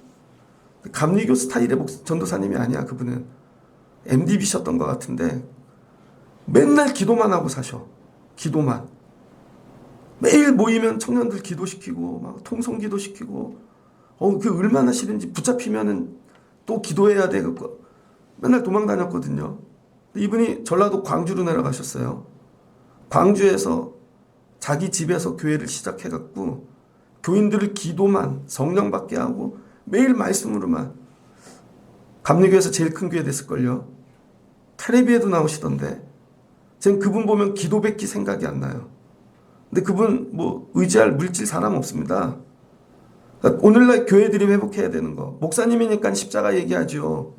감리교 스타일의 전도사님이 아니야. 그분은 MDB셨던 것 같은데 맨날 기도만 하고 사셔. 기도만. 매일 모이면 청년들 기도시키고 막 통성기도 시키고 그 얼마나 싫은지 붙잡히면은 또 기도해야 돼. 맨날 도망 다녔거든요. 이분이 전라도 광주로 내려가셨어요. 광주에서 자기 집에서 교회를 시작해갖고 교인들을 기도만 성령 받게 하고 매일 말씀으로만. 감리교에서 제일 큰 교회 됐을걸요. 텔레비에도 나오시던데 지금 그분 보면 기도밖에 생각이 안 나요. 근데 그분 뭐 의지할 물질 사람 없습니다. 오늘날 교회들이 회복해야 되는 거. 목사님이니까 십자가 얘기하죠.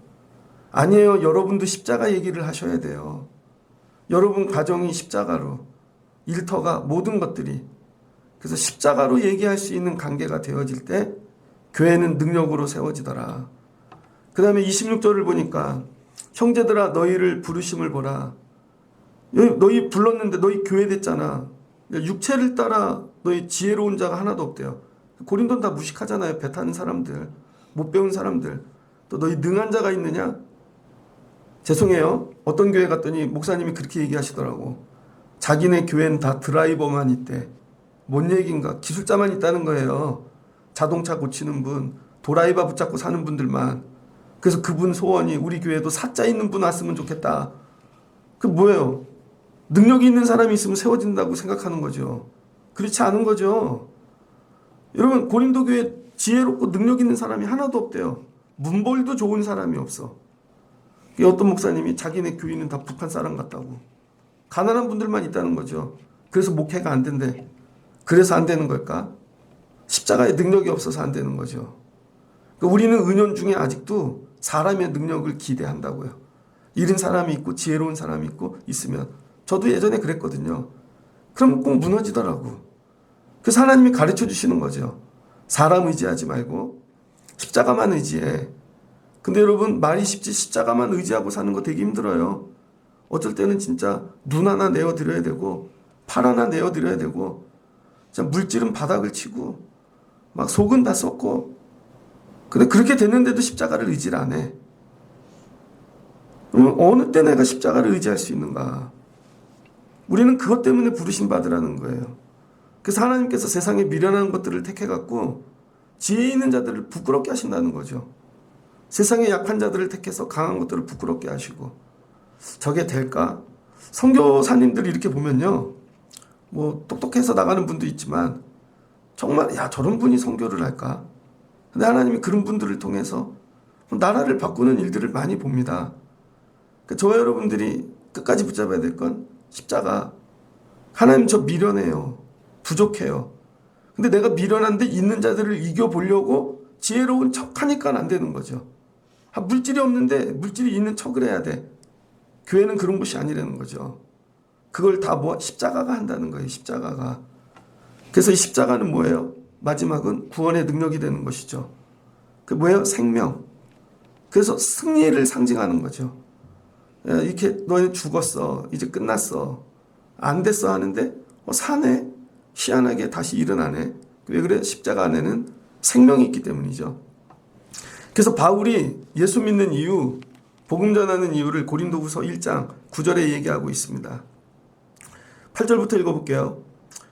아니에요. 여러분도 십자가 얘기를 하셔야 돼요. 여러분 가정이 십자가로, 일터가, 모든 것들이. 그래서 십자가로 얘기할 수 있는 관계가 되어질 때 교회는 능력으로 세워지더라. 그 다음에 26절을 보니까 형제들아 너희를 부르심을 보라. 너희 불렀는데 너희 교회 됐잖아. 육체를 따라 너희 지혜로운 자가 하나도 없대요. 고린도는 다 무식하잖아요. 배 타는 사람들, 못 배운 사람들. 또 너희 능한 자가 있느냐? 죄송해요. 어떤 교회 갔더니 목사님이 그렇게 얘기하시더라고. 자기네 교회는 다 드라이버만 있대. 뭔 얘기인가? 기술자만 있다는 거예요. 자동차 고치는 분, 도라이바 붙잡고 사는 분들만. 그래서 그분 소원이 우리 교회도 사자 있는 분 왔으면 좋겠다. 그 뭐예요? 능력이 있는 사람이 있으면 세워진다고 생각하는 거죠. 그렇지 않은 거죠. 여러분 고린도 교회 지혜롭고 능력 있는 사람이 하나도 없대요. 문벌도 좋은 사람이 없어. 어떤 목사님이 자기네 교인은 다 북한 사람 같다고. 가난한 분들만 있다는 거죠. 그래서 목회가 안 된대. 그래서 안 되는 걸까? 십자가에 능력이 없어서 안 되는 거죠. 우리는 은연 중에 아직도 사람의 능력을 기대한다고요. 이런 사람이 있고 지혜로운 사람이 있고 있으면 저도 예전에 그랬거든요. 그럼 꼭 무너지더라고. 그래서 하나님이 가르쳐 주시는 거죠. 사람 의지하지 말고 십자가만 의지해. 근데 여러분 말이 쉽지 십자가만 의지하고 사는 거 되게 힘들어요. 어쩔 때는 진짜 눈 하나 내어드려야 되고 팔 하나 내어드려야 되고 진짜 물질은 바닥을 치고 막 속은 다 썩고 근데 그렇게 됐는데도 십자가를 의지를 안 해. 그러면 어느 때 내가 십자가를 의지할 수 있는가? 우리는 그것 때문에 부르심 받으라는 거예요. 그래서 하나님께서 세상에 미련한 것들을 택해갖고 지혜 있는 자들을 부끄럽게 하신다는 거죠. 세상에 약한 자들을 택해서 강한 것들을 부끄럽게 하시고 저게 될까? 선교사님들이 이렇게 보면요. 뭐 똑똑해서 나가는 분도 있지만 정말 야 저런 분이 선교를 할까? 근데 하나님이 그런 분들을 통해서 나라를 바꾸는 일들을 많이 봅니다. 저와 여러분들이 끝까지 붙잡아야 될 건 십자가. 하나님 저 미련해요. 부족해요. 근데 내가 미련한데 있는 자들을 이겨보려고 지혜로운 척하니까 안 되는 거죠. 물질이 없는데 물질이 있는 척을 해야 돼. 교회는 그런 곳이 아니라는 거죠. 그걸 다 십자가가 한다는 거예요. 십자가가. 그래서 이 십자가는 뭐예요? 마지막은 구원의 능력이 되는 것이죠. 그 뭐예요? 생명. 그래서 승리를 상징하는 거죠. 이렇게 너희 죽었어. 이제 끝났어. 안 됐어 하는데 사네. 희한하게 다시 일어나네. 왜 그래? 십자가 안에는 생명이 있기 때문이죠. 그래서 바울이 예수 믿는 이유, 복음 전하는 이유를 고린도후서 1장 9절에 얘기하고 있습니다. 8절부터 읽어볼게요.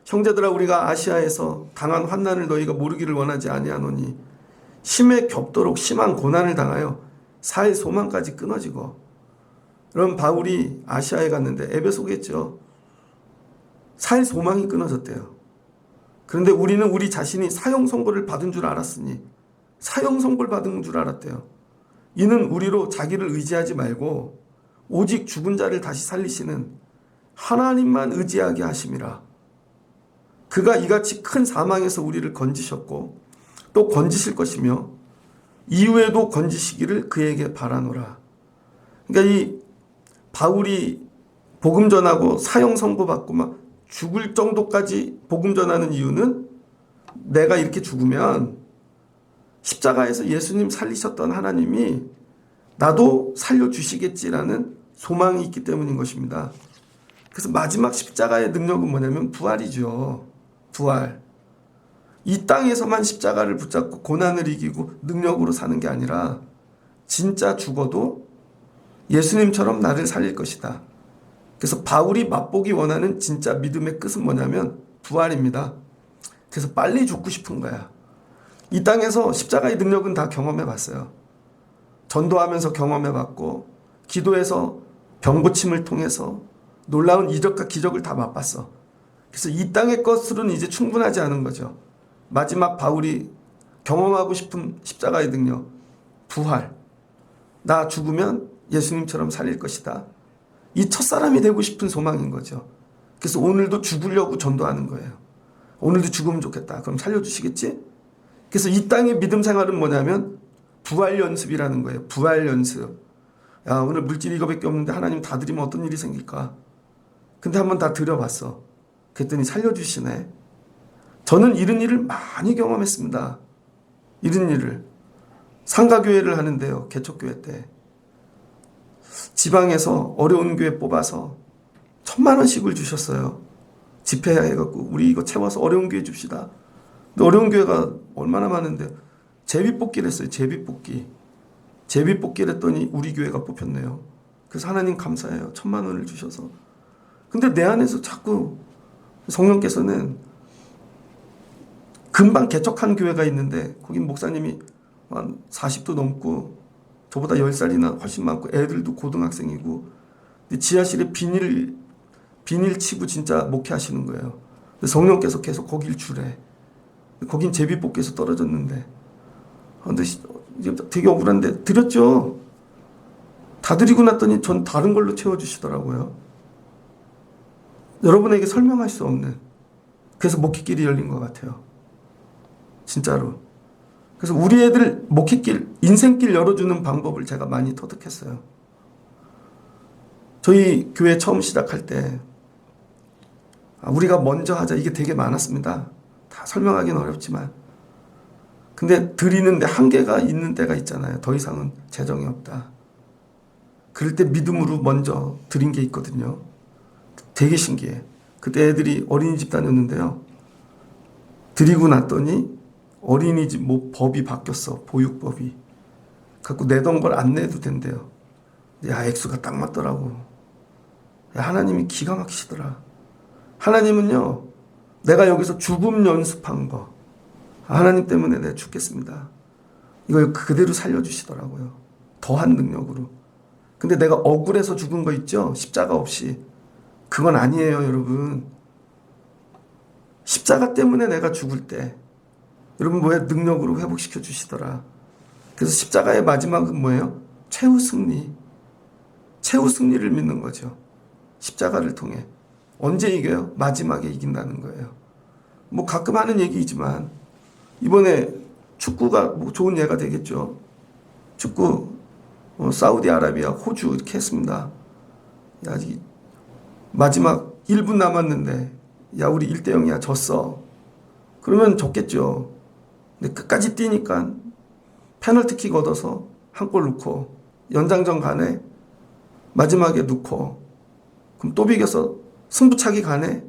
형제들아 우리가 아시아에서 당한 환난을 너희가 모르기를 원하지 아니하노니 심에 겹도록 심한 고난을 당하여 살 소망까지 끊어지고. 그럼 바울이 아시아에 갔는데 에베소겠죠. 살 소망이 끊어졌대요. 그런데 우리는 우리 자신이 사형 선고를 받은 줄 알았으니 사형 선고를 받은 줄 알았대요. 이는 우리로 자기를 의지하지 말고 오직 죽은 자를 다시 살리시는 하나님만 의지하게 하심이라. 그가 이같이 큰 사망에서 우리를 건지셨고 또 건지실 것이며 이후에도 건지시기를 그에게 바라노라. 그러니까 이 바울이 복음 전하고 사형 선고받고 막 죽을 정도까지 복음 전하는 이유는 내가 이렇게 죽으면 십자가에서 예수님 살리셨던 하나님이 나도 살려주시겠지라는 소망이 있기 때문인 것입니다. 그래서 마지막 십자가의 능력은 뭐냐면 부활이죠. 부활. 이 땅에서만 십자가를 붙잡고 고난을 이기고 능력으로 사는 게 아니라 진짜 죽어도 예수님처럼 나를 살릴 것이다. 그래서 바울이 맛보기 원하는 진짜 믿음의 끝은 뭐냐면 부활입니다. 그래서 빨리 죽고 싶은 거야. 이 땅에서 십자가의 능력은 다 경험해 봤어요. 전도하면서 경험해 봤고 기도해서 병 고침을 통해서 놀라운 이적과 기적을 다 맛봤어. 그래서 이 땅의 것으로는 이제 충분하지 않은 거죠. 마지막 바울이 경험하고 싶은 십자가의 능력, 부활. 나 죽으면 예수님처럼 살릴 것이다. 이 첫사람이 되고 싶은 소망인 거죠. 그래서 오늘도 죽으려고 전도하는 거예요. 오늘도 죽으면 좋겠다. 그럼 살려주시겠지? 그래서 이 땅의 믿음 생활은 뭐냐면 부활 연습이라는 거예요. 부활 연습. 야, 오늘 물질 이거밖에 없는데 하나님 다 드리면 어떤 일이 생길까? 근데 한번 다 드려봤어. 그랬더니 살려주시네. 저는 이런 일을 많이 경험했습니다. 이런 일을. 상가교회를 하는데요. 개척교회 때. 지방에서 어려운 교회 뽑아서 1,000,000원씩을 주셨어요. 집회해갖고 우리 이거 채워서 어려운 교회 줍시다. 근데 어려운 교회가 얼마나 많은데 제비뽑기를 했어요. 제비뽑기를 했더니 우리 교회가 뽑혔네요. 그래서 하나님 감사해요. 1,000,000원을 주셔서. 근데 내 안에서 자꾸 성령께서는 금방 개척한 교회가 있는데 거기 목사님이 한 40도 넘고 저보다 10살이나 훨씬 많고 애들도 고등학생이고 지하실에 비닐 치고 진짜 목회하시는 거예요. 성령께서 계속 거길 주래. 거긴 제비뽑기에서 떨어졌는데. 근데 되게 억울한데 드렸죠. 다 드리고 났더니 전 다른 걸로 채워주시더라고요. 여러분에게 설명할 수 없는. 그래서 목회길이 열린 것 같아요. 진짜로. 그래서 우리 애들 목회길, 인생길 열어주는 방법을 제가 많이 터득했어요. 저희 교회 처음 시작할 때 우리가 먼저 하자 이게 되게 많았습니다. 다 설명하기는 어렵지만. 근데 드리는데 한계가 있는 때가 있잖아요. 더 이상은 재정이 없다. 그럴 때 믿음으로 먼저 드린 게 있거든요. 되게 신기해. 그때 애들이 어린이집 다녔는데요. 드리고 났더니 어린이집 뭐 법이 바뀌었어. 보육법이. 갖고 내던 걸 안 내도 된대요. 야, 액수가 딱 맞더라고. 야, 하나님이 기가 막히시더라. 하나님은요, 내가 여기서 죽음 연습한 거, 하나님 때문에 내가 죽겠습니다. 이걸 그대로 살려주시더라고요. 더한 능력으로. 근데 내가 억울해서 죽은 거 있죠? 십자가 없이. 그건 아니에요, 여러분. 십자가 때문에 내가 죽을 때, 여러분 뭐에 능력으로 회복시켜 주시더라. 그래서 십자가의 마지막은 뭐예요? 최후 승리. 최후 승리를 믿는 거죠. 십자가를 통해. 언제 이겨요? 마지막에 이긴다는 거예요. 뭐 가끔 하는 얘기이지만 이번에 축구가 뭐 좋은 예가 되겠죠. 축구 사우디아라비아, 호주 이렇게 했습니다. 야, 마지막 1분 남았는데 야, 우리 1대0이야 졌어. 그러면 졌겠죠. 근데 끝까지 뛰니까 페널티킥 얻어서 한 골 넣고 연장전 가네. 마지막에 넣고 그럼 또 비겨서 승부차기 가네.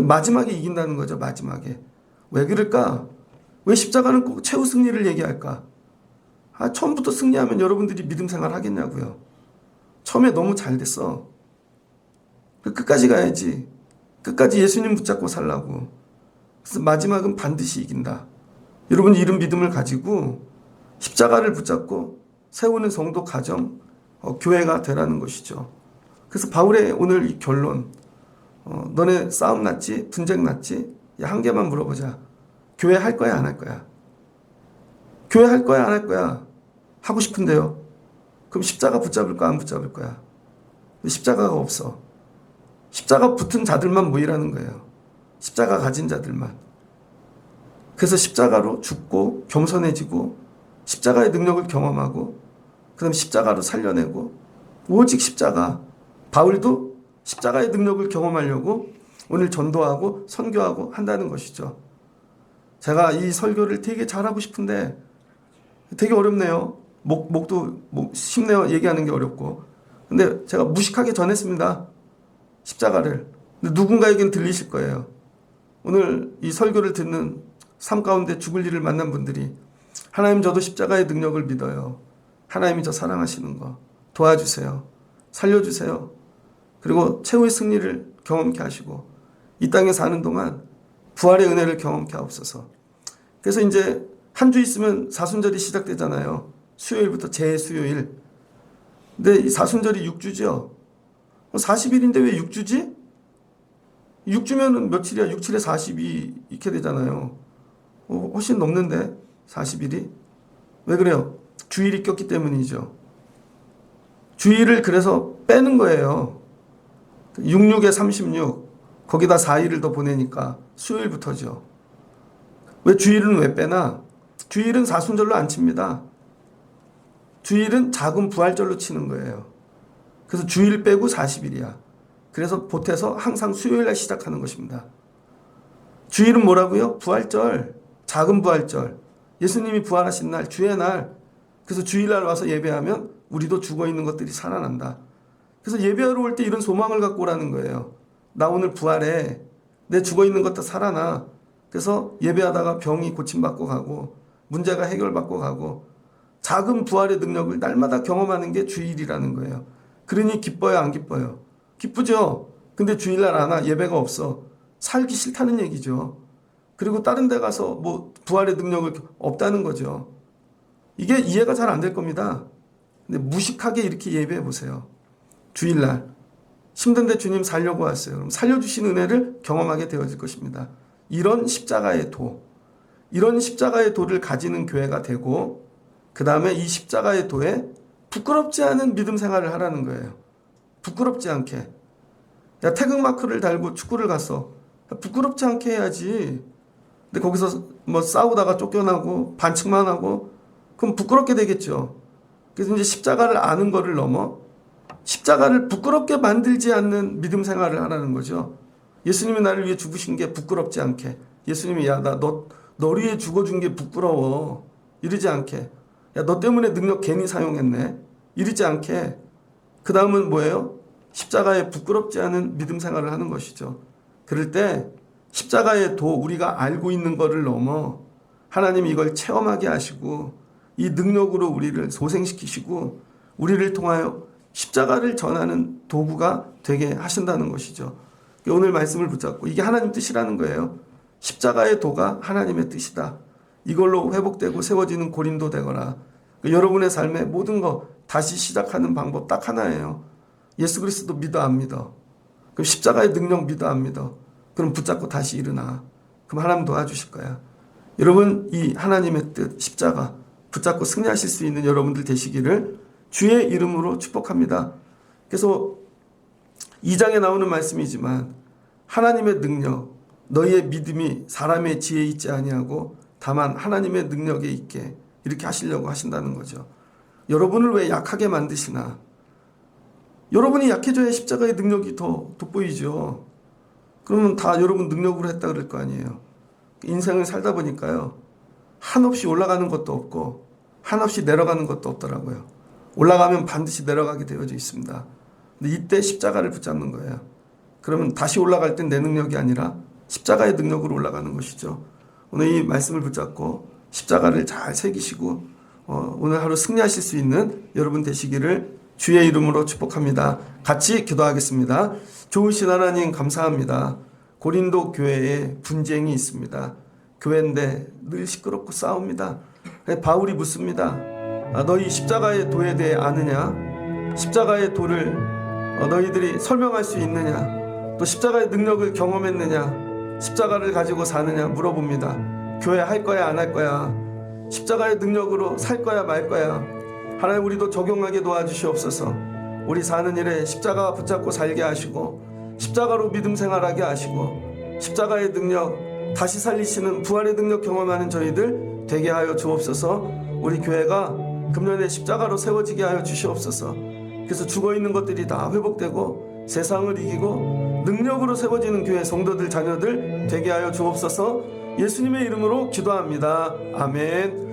마지막에 이긴다는 거죠. 마지막에. 왜 그럴까? 왜 십자가는 꼭 최후 승리를 얘기할까? 처음부터 승리하면 여러분들이 믿음 생활 하겠냐고요. 처음에 너무 잘 됐어. 끝까지 가야지. 끝까지 예수님 붙잡고 살라고. 그래서 마지막은 반드시 이긴다. 여러분 이런 믿음을 가지고 십자가를 붙잡고 세우는 성도 가정, 교회가 되라는 것이죠. 그래서 바울의 오늘 이 결론, 너네 싸움 났지? 분쟁 났지? 야, 한 개만 물어보자. 교회 할 거야, 안 할 거야? 교회 할 거야, 안 할 거야? 하고 싶은데요. 그럼 십자가 붙잡을 거야, 안 붙잡을 거야? 십자가가 없어. 십자가 붙은 자들만 모이라는 거예요. 십자가 가진 자들만. 그래서 십자가로 죽고 겸손해지고 십자가의 능력을 경험하고 그다음 십자가로 살려내고 오직 십자가. 바울도 십자가의 능력을 경험하려고 오늘 전도하고 선교하고 한다는 것이죠. 제가 이 설교를 되게 잘하고 싶은데 되게 어렵네요. 목도 쉽네요. 얘기하는 게 어렵고. 근데 제가 무식하게 전했습니다. 십자가를. 근데 누군가에겐 들리실 거예요. 오늘 이 설교를 듣는 삶 가운데 죽을 일을 만난 분들이 하나님 저도 십자가의 능력을 믿어요. 하나님이 저 사랑하시는 거 도와주세요. 살려주세요. 그리고 최후의 승리를 경험케 하시고 이 땅에 사는 동안 부활의 은혜를 경험케 하옵소서. 그래서 이제 한 주 있으면 사순절이 시작되잖아요. 수요일부터 제수요일. 근데 이 사순절이 6주죠. 40일인데 왜 6주지? 6주면은 며칠이야? 6, 7에 42 이렇게 되잖아요. 훨씬 넘는데 40일이. 왜 그래요? 주일이 꼈기 때문이죠. 주일을 그래서 빼는 거예요. 66에 36 거기다 4일을 더 보내니까 수요일부터죠. 왜 주일은 왜 빼나? 주일은 사순절로 안 칩니다. 주일은 작은 부활절로 치는 거예요. 그래서 주일 빼고 40일이야. 그래서 보태서 항상 수요일날 시작하는 것입니다. 주일은 뭐라고요? 부활절, 작은 부활절. 예수님이 부활하신 날, 주의 날. 그래서 주일날 와서 예배하면 우리도 죽어있는 것들이 살아난다. 그래서 예배하러 올 때 이런 소망을 갖고 오라는 거예요. 나 오늘 부활해. 내 죽어있는 것도 살아나. 그래서 예배하다가 병이 고침받고 가고 문제가 해결받고 가고 작은 부활의 능력을 날마다 경험하는 게 주일이라는 거예요. 그러니 기뻐요, 안 기뻐요? 기쁘죠? 근데 주일날 안 와. 예배가 없어. 살기 싫다는 얘기죠. 그리고 다른 데 가서 뭐 부활의 능력을 없다는 거죠. 이게 이해가 잘 안 될 겁니다. 근데 무식하게 이렇게 예배해 보세요. 주일날 힘든데 주님 살려고 왔어요. 그럼 살려주신 은혜를 경험하게 되어질 것입니다. 이런 십자가의 도, 이런 십자가의 도를 가지는 교회가 되고 그 다음에 이 십자가의 도에 부끄럽지 않은 믿음 생활을 하라는 거예요. 부끄럽지 않게. 야, 태극마크를 달고 축구를 갔어. 부끄럽지 않게 해야지. 근데 거기서 뭐 싸우다가 쫓겨나고 반칙만 하고 그럼 부끄럽게 되겠죠. 그래서 이제 십자가를 아는 거를 넘어 십자가를 부끄럽게 만들지 않는 믿음 생활을 하라는 거죠. 예수님이 나를 위해 죽으신 게 부끄럽지 않게. 예수님이 야, 너를 위해 죽어준 게 부끄러워. 이러지 않게. 야, 너 때문에 능력 괜히 사용했네. 이러지 않게. 그 다음은 뭐예요? 십자가에 부끄럽지 않은 믿음 생활을 하는 것이죠. 그럴 때 십자가의 도, 우리가 알고 있는 거를 넘어 하나님이 이걸 체험하게 하시고 이 능력으로 우리를 소생시키시고 우리를 통하여 십자가를 전하는 도구가 되게 하신다는 것이죠. 오늘 말씀을 붙잡고 이게 하나님 뜻이라는 거예요. 십자가의 도가 하나님의 뜻이다. 이걸로 회복되고 세워지는 고린도 되거라. 여러분의 삶의 모든 거 다시 시작하는 방법 딱 하나예요. 예수 그리스도 믿어 안 믿어? 그럼 십자가의 능력 믿어 안 믿어? 그럼 붙잡고 다시 일어나. 그럼 하나님 도와주실 거야. 여러분 이 하나님의 뜻 십자가 붙잡고 승리하실 수 있는 여러분들 되시기를 주의 이름으로 축복합니다. 그래서 2장에 나오는 말씀이지만 하나님의 능력, 너희의 믿음이 사람의 지혜에 있지 아니하고 다만 하나님의 능력에 있게 이렇게 하시려고 하신다는 거죠. 여러분을 왜 약하게 만드시나? 여러분이 약해져야 십자가의 능력이 더 돋보이죠. 그러면 다 여러분 능력으로 했다 그럴 거 아니에요. 인생을 살다 보니까요. 한없이 올라가는 것도 없고 한없이 내려가는 것도 없더라고요. 올라가면 반드시 내려가게 되어져 있습니다. 근데 이때 십자가를 붙잡는 거예요. 그러면 다시 올라갈 땐 내 능력이 아니라 십자가의 능력으로 올라가는 것이죠. 오늘 이 말씀을 붙잡고 십자가를 잘 새기시고 오늘 하루 승리하실 수 있는 여러분 되시기를 주의 이름으로 축복합니다. 같이 기도하겠습니다. 좋으신 하나님 감사합니다. 고린도 교회에 분쟁이 있습니다. 교회인데 늘 시끄럽고 싸웁니다. 바울이 묻습니다. 너희 십자가의 도에 대해 아느냐? 십자가의 도를 너희들이 설명할 수 있느냐? 또 십자가의 능력을 경험했느냐? 십자가를 가지고 사느냐? 물어봅니다. 교회 할 거야 안 할 거야? 십자가의 능력으로 살 거야 말 거야? 하나님 우리도 적용하게 도와주시옵소서. 우리 사는 일에 십자가 붙잡고 살게 하시고 십자가로 믿음 생활하게 하시고 십자가의 능력 다시 살리시는 부활의 능력 경험하는 저희들 되게 하여 주옵소서. 우리 교회가 금년에 십자가로 세워지게 하여 주시옵소서. 그래서 죽어있는 것들이 다 회복되고 세상을 이기고 능력으로 세워지는 교회 성도들 자녀들 되게 하여 주옵소서. 예수님의 이름으로 기도합니다. 아멘.